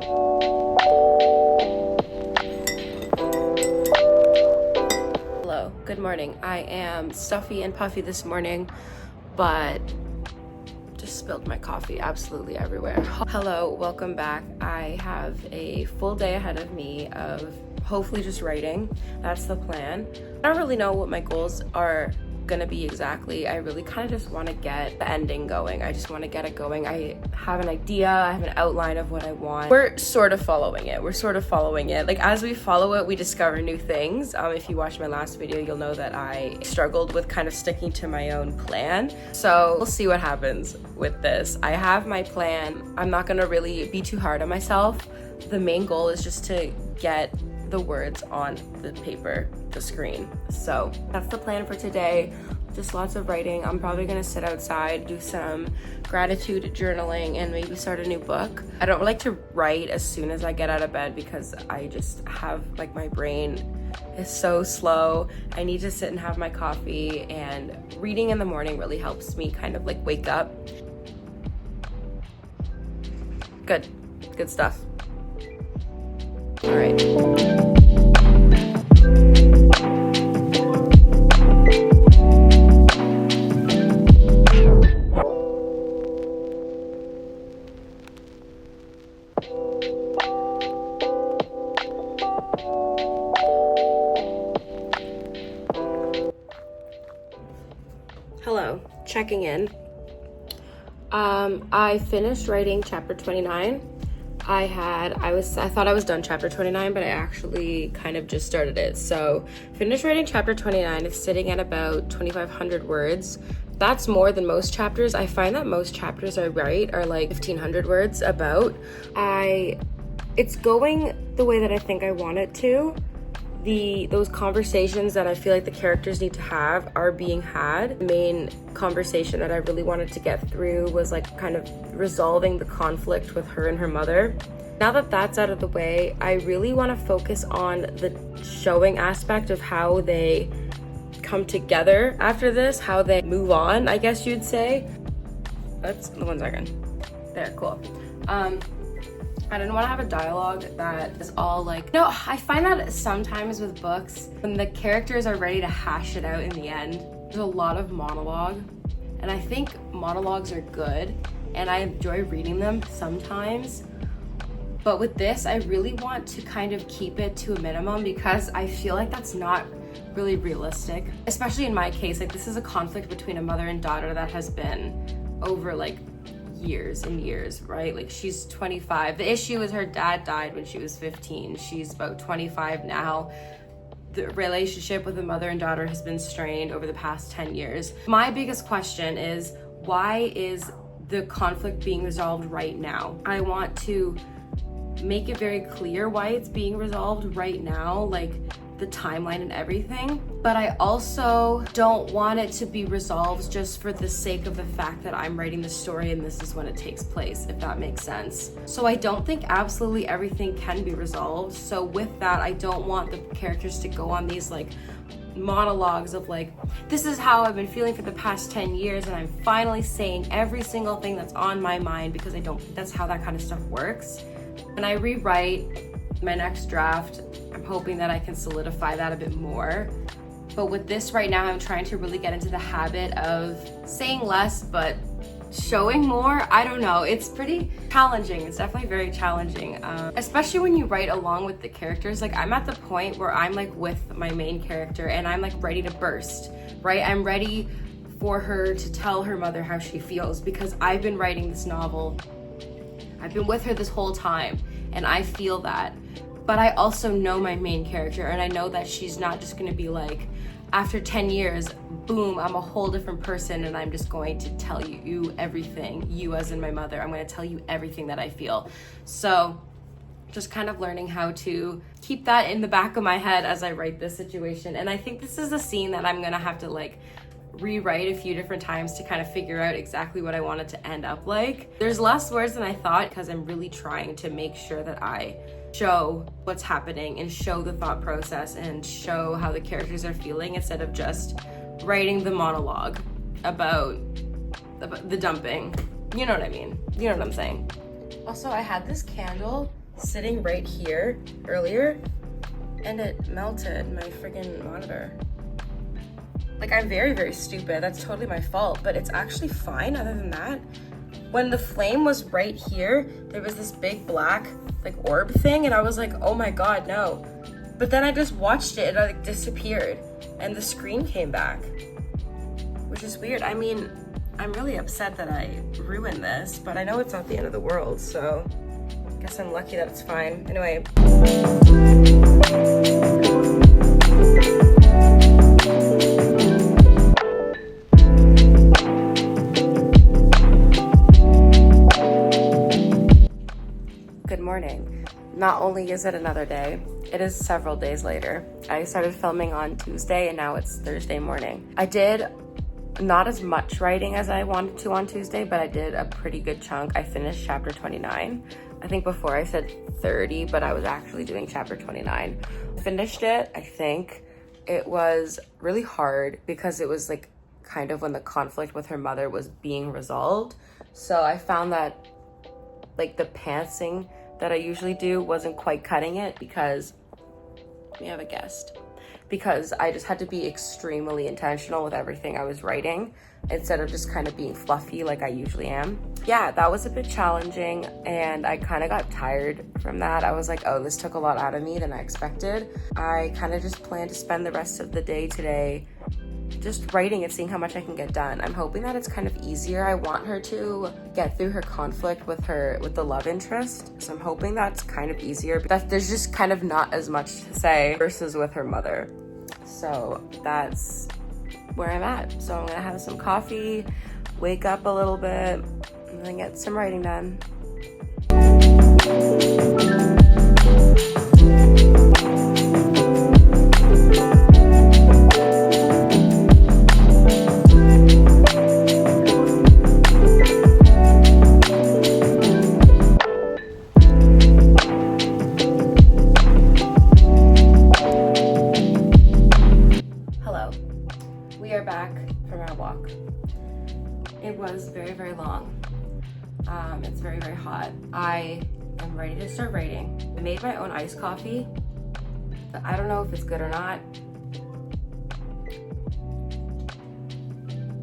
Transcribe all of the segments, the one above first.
Hello, good morning. I am stuffy and puffy this morning, but just spilled my coffee absolutely everywhere. Hello, welcome back. I have a full day ahead of me of hopefully just writing. That's the plan. I don't really know what my goals are gonna be exactly. I really kind of just want to get the ending going. I just want to get it going. I have an idea, I have an outline of what I want. We're sort of following it. Like, as we follow it, we discover new things. If you watched my last video, you'll know that I struggled with kind of sticking to my own plan. So we'll see what happens with this. I have my plan. I'm not gonna really be too hard on myself. The main goal is just to get the words on the paper, the screen. So that's the plan for today. Just lots of writing. I'm probably gonna sit outside, do some gratitude journaling, and maybe start a new book. I don't like to write as soon as I get out of bed because I just have, like, my brain is so slow. I need to sit and have my coffee, and reading in the morning really helps me kind of like wake up. Good stuff. All right. Hello, checking in. I finished writing chapter 29. I thought I was done chapter 29, but I actually kind of just started it. So finished writing chapter 29. It's sitting at about 2,500 words. That's more than most chapters. I find that most chapters I write are like 1,500 words about. It's going the way that I think I want it to. Those conversations that I feel like the characters need to have are being had. The main conversation that I really wanted to get through was like kind of resolving the conflict with her and her mother. Now that that's out of the way, I really want to focus on the showing aspect of how they come together after this, how they move on, I guess you'd say. That's 1 second. There, cool. I didn't want to have a dialogue that is all like, no, I find that sometimes with books, when the characters are ready to hash it out in the end, there's a lot of monologue. And I think monologues are good, and I enjoy reading them sometimes. But with this, I really want to kind of keep it to a minimum because I feel like that's not really realistic. Especially in my case, like, this is a conflict between a mother and daughter that has been over like years and years, right? Like, she's 25. The issue is her dad died when she was 15. She's about 25 now. The relationship with the mother and daughter has been strained over the past 10 years. My biggest question is, why is the conflict being resolved right now? I want to make it very clear why it's being resolved right now, like the timeline and everything, but I also don't want it to be resolved just for the sake of the fact that I'm writing the story and this is when it takes place, if that makes sense. So I don't think absolutely everything can be resolved. So with that, I don't want the characters to go on these like monologues of like, this is how I've been feeling for the past 10 years and I'm finally saying every single thing that's on my mind, because I don't think that's how that kind of stuff works. When I rewrite my next draft, I'm hoping that I can solidify that a bit more. But with this right now, I'm trying to really get into the habit of saying less but showing more. I don't know, it's pretty challenging. It's definitely very challenging, especially when you write along with the characters. Like, I'm at the point where I'm like with my main character and I'm like ready to burst, right? I'm ready for her to tell her mother how she feels, because I've been writing this novel. I've been with her this whole time and I feel that. But I also know my main character, and I know that she's not just gonna be like, after 10 years, boom, I'm a whole different person and I'm just going to tell you everything, you as in my mother, I'm gonna tell you everything that I feel. So just kind of learning how to keep that in the back of my head as I write this situation. And I think this is a scene that I'm gonna have to like rewrite a few different times to kind of figure out exactly what I want it to end up like. There's less words than I thought because I'm really trying to make sure that I show what's happening and show the thought process and show how the characters are feeling, instead of just writing the monologue about the dumping. You know what I mean? You know what I'm saying? Also, I had this candle sitting right here earlier and it melted my friggin' monitor. Like, I'm very, very stupid. That's totally my fault, but it's actually fine other than that. When the flame was right here, there was this big black like orb thing and I was like, oh my God, no. But then I just watched it, it like disappeared and the screen came back, which is weird. I mean, I'm really upset that I ruined this, but I know it's not the end of the world, so I guess I'm lucky that it's fine. Anyway. Good morning. Not only is it another day, it is several days later. I started filming on Tuesday and now it's Thursday morning. I did not as much writing as I wanted to on Tuesday, but I did a pretty good chunk. I finished chapter 29. I think before I said 30, but I was actually doing chapter 29. Finished it, I think. It was really hard because it was like kind of when the conflict with her mother was being resolved. So I found that like the pantsing that I usually do wasn't quite cutting it because we have a guest. Because I just had to be extremely intentional with everything I was writing instead of just kind of being fluffy like I usually am. Yeah, that was a bit challenging and I kind of got tired from that. I was like, oh, this took a lot out of me than I expected. I kind of just plan to spend the rest of the day today just writing and seeing how much I can get done. I'm hoping that it's kind of easier. I want her to get through her conflict with the love interest. So I'm hoping that's kind of easier, but that there's just kind of not as much to say versus with her mother. So that's where I'm at. So I'm gonna have some coffee, wake up a little bit, and then get some writing done. We are back from our walk. It was very, very long. It's very, very hot. I am ready to start writing. I made my own iced coffee. I don't know if it's good or not.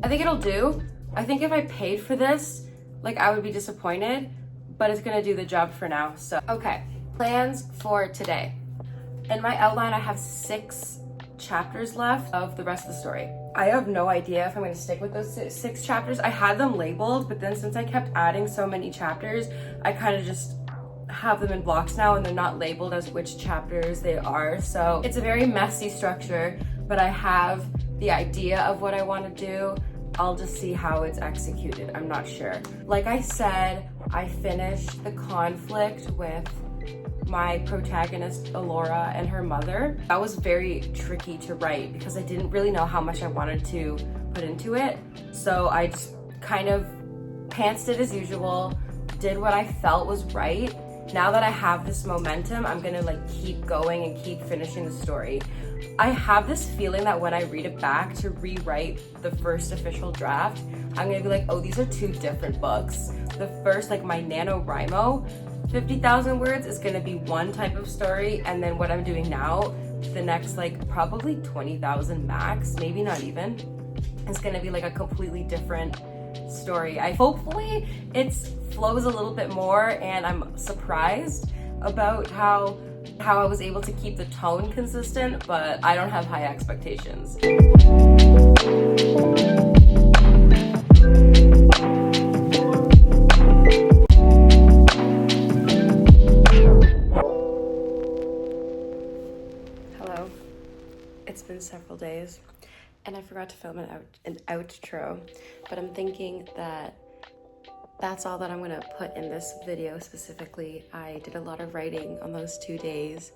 I think it'll do. I think if I paid for this, like I would be disappointed, but it's gonna do the job for now. So, okay, plans for today. In my outline, I have 6 chapters left of the rest of the story. I have no idea if I'm going to stick with those 6 chapters. I had them labeled, but then since I kept adding so many chapters, I kind of just have them in blocks now and they're not labeled as which chapters they are. So it's a very messy structure, but I have the idea of what I want to do. I'll just see how it's executed. I'm not sure. Like I said, I finished the conflict with my protagonist Alora and her mother. That was very tricky to write because I didn't really know how much I wanted to put into it. So I just kind of pantsed it as usual, did what I felt was right. Now that I have this momentum, I'm gonna like keep going and keep finishing the story. I have this feeling that when I read it back to rewrite the first official draft, I'm gonna be like, oh, these are 2 different books. The first, like my NaNoWriMo, 50,000 words is gonna be one type of story, and then what I'm doing now, the next like probably 20,000 max, maybe not even, is gonna be like a completely different story. Hopefully it flows a little bit more, and I'm surprised about how I was able to keep the tone consistent, but I don't have high expectations. Hello. It's been several days and I forgot to film an outro, but I'm thinking that that's all that I'm gonna put in this video specifically. I did a lot of writing on those 2 days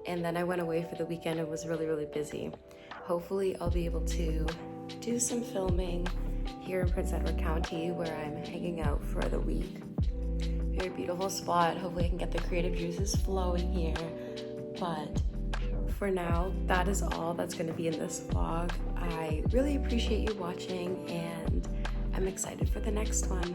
and then I went away for the weekend and was really, really busy. Hopefully I'll be able to do some filming here in Prince Edward County where I'm hanging out for the week. Very beautiful spot. Hopefully I can get the creative juices flowing here. But for now, that is all that's gonna be in this vlog. I really appreciate you watching and I'm excited for the next one.